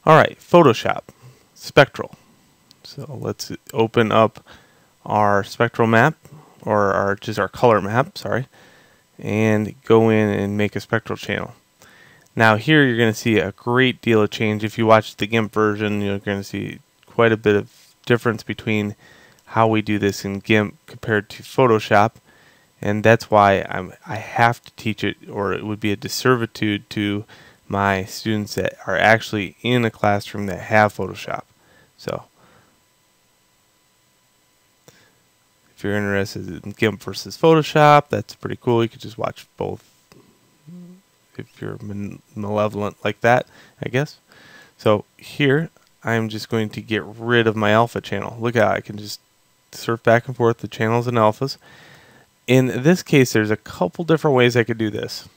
Alright, Photoshop, Spectral. So let's open up our spectral map, or just our color map, sorry, and go in and make a spectral channel. Now here you're going to see a great deal of change. If you watch the GIMP version, you're going to see quite a bit of difference between how we do this in GIMP compared to Photoshop, and that's why I have to teach it, or it would be a disservitude to my students that are actually in a classroom that have Photoshop. So if you're interested in GIMP versus Photoshop, that's pretty cool. You could just watch both if you're malevolent like that, I guess. So here I'm just going to get rid of my alpha channel. Look at how I can just surf back and forth the channels and alphas. In this case, there's a couple different ways I could do this.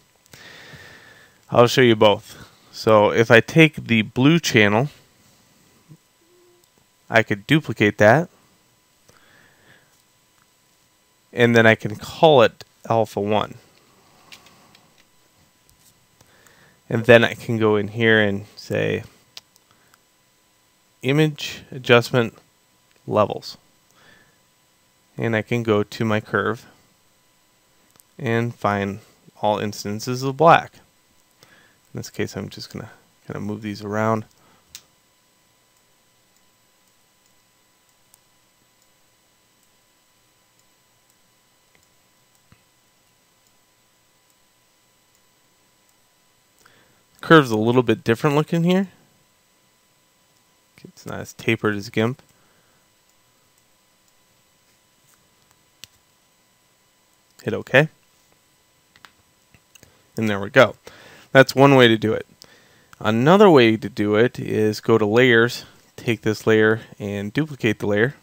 I'll show you both. So if I take the blue channel, I could duplicate that, and then I can call it alpha 1. And then I can go in here and say image adjustment levels. And I can go to my curve and find all instances of black. In this case, I'm just going to kind of move these around. Curve's a little bit different looking here. It's not as tapered as GIMP. Hit OK. And there we go. That's one way to do it. Another way to do it is go to layers, take this layer and duplicate the layer,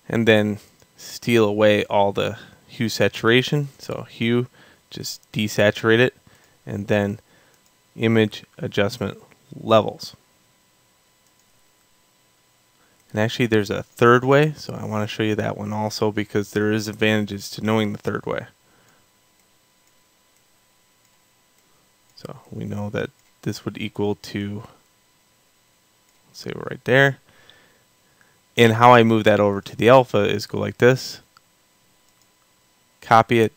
and then steal away all the hue saturation. So hue, just desaturate it, and then image adjustment levels. And actually there's a third way, so I want to show you that one also, because there is advantages to knowing the third way. So we know that this would equal to, let's say right there. And how I move that over to the alpha is go like this, copy it,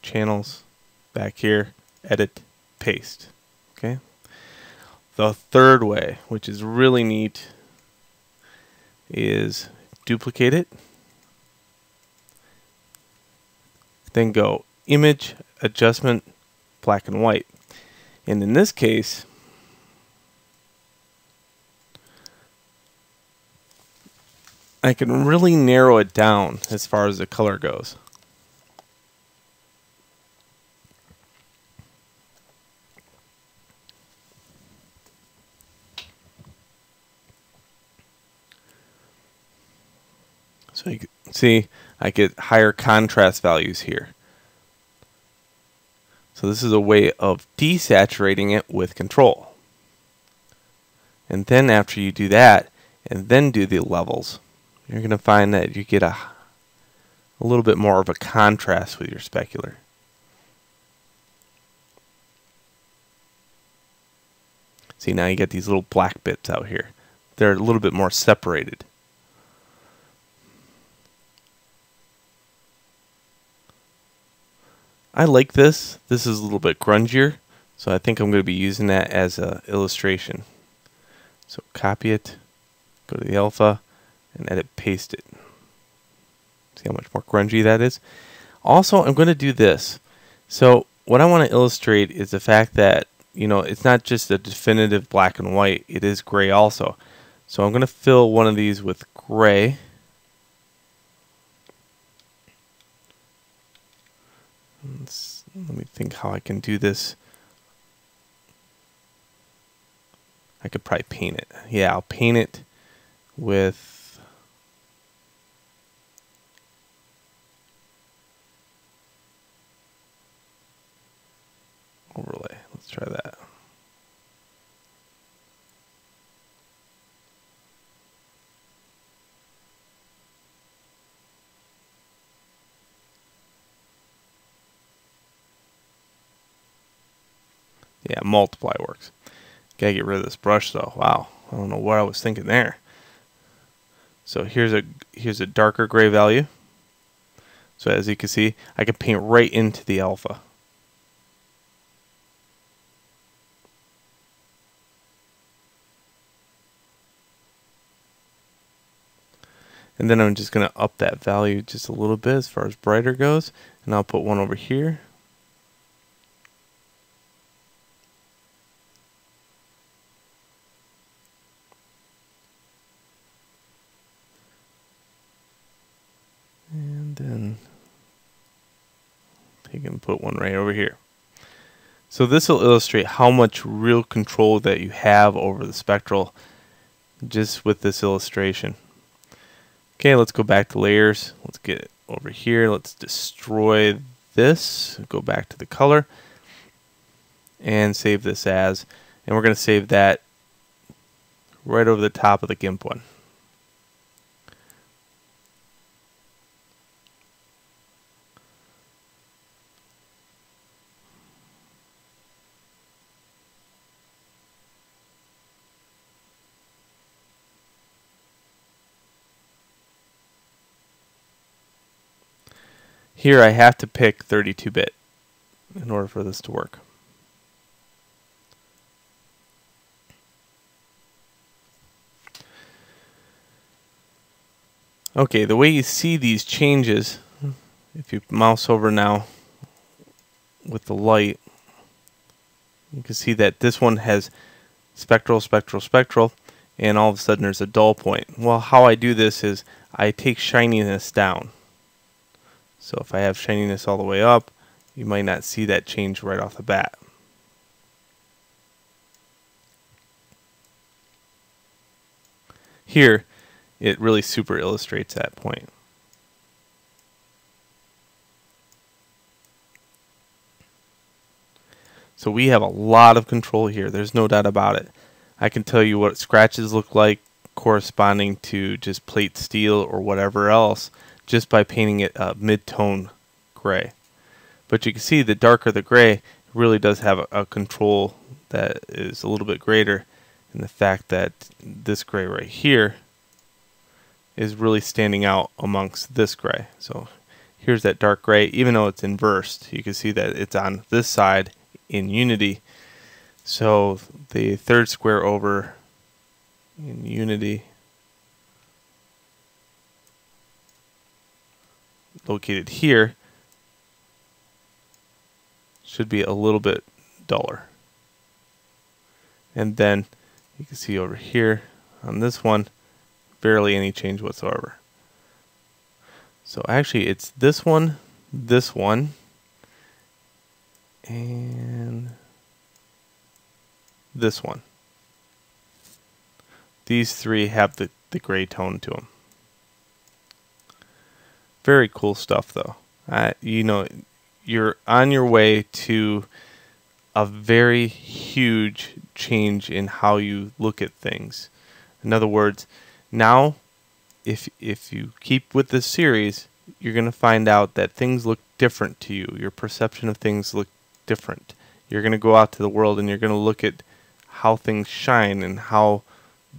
channels, back here, edit, paste. Okay. The third way, which is really neat, is duplicate it, then go image adjustment black and white. And in this case, I can really narrow it down as far as the color goes. So you can see I get higher contrast values here. So this is a way of desaturating it with control. And then after you do that, and then do the levels, you're going to find that you get a little bit more of a contrast with your specular. See, now you get these little black bits out here. They're a little bit more separated. I like this. This is a little bit grungier, so I think I'm going to be using that as an illustration. So copy it, go to the alpha, and edit paste it. See how much more grungy that is? Also, I'm going to do this. So what I want to illustrate is the fact that, you know, it's not just a definitive black and white, it is gray also. So I'm going to fill one of these with gray. Let me think how I can do this. I could probably paint it. Yeah, I'll paint it with overlay. Let's try that. Yeah, multiply works. Gotta get rid of this brush though. Wow, I don't know what I was thinking there. So here's a darker gray value. So as you can see, I can paint right into the alpha. And then I'm just going to up that value just a little bit as far as brighter goes. And I'll put one over here. And then you can put one right over here. So this will illustrate how much real control that you have over the spectral just with this illustration. Okay, let's go back to layers. Let's get it over here. Let's destroy this. Go back to the color and save this as. And we're going to save that right over the top of the GIMP one. Here I have to pick 32-bit in order for this to work. Okay, the way you see these changes, if you mouse over now with the light, you can see that this one has spectral, spectral, spectral, and all of a sudden there's a dull point. Well, how I do this is I take shininess down. So if I have shininess all the way up, you might not see that change right off the bat. Here, it really super illustrates that point. So we have a lot of control here. There's no doubt about it. I can tell you what scratches look like corresponding to just plate steel or whatever else just by painting it mid-tone gray. But you can see the darker the gray really does have a control that is a little bit greater in the fact that this gray right here is really standing out amongst this gray. So here's that dark gray. Even though it's inversed, you can see that it's on this side in Unity. So the third square over in Unity located here should be a little bit duller. And then you can see over here on this one, barely any change whatsoever. So actually it's this one, and this one. These three have the gray tone to them. Very cool stuff though. You know, you're on your way to a very huge change in how you look at things. In other words, now if you keep with this series, you're going to find out that things look different to you. Your perception of things look different. You're going to go out to the world and you're going to look at how things shine and how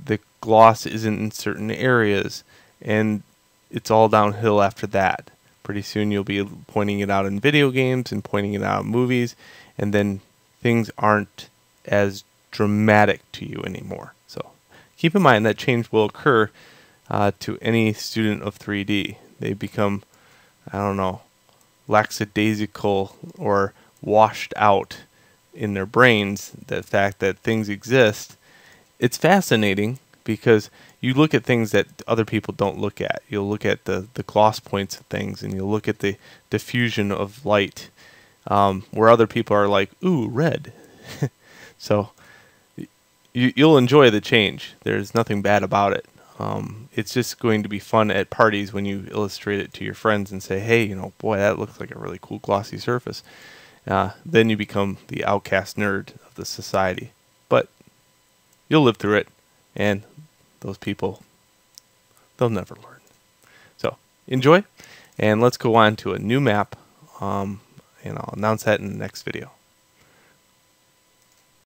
the gloss isn't in certain areas, and it's all downhill after that. Pretty soon you'll be pointing it out in video games and pointing it out in movies, and then things aren't as dramatic to you anymore. So keep in mind that change will occur to any student of 3D. They become, I don't know, lackadaisical or washed out in their brains, the fact that things exist. It's fascinating because you look at things that other people don't look at. You'll look at the gloss points of things, and you'll look at the diffusion of light, where other people are like, ooh, red. So you'll enjoy the change. There's nothing bad about it. It's just going to be fun at parties when you illustrate it to your friends and say, hey, you know, boy, that looks like a really cool glossy surface. Then you become the outcast nerd of the society. But you'll live through it, and those people, they'll never learn. So enjoy, and let's go on to a new map, and I'll announce that in the next video.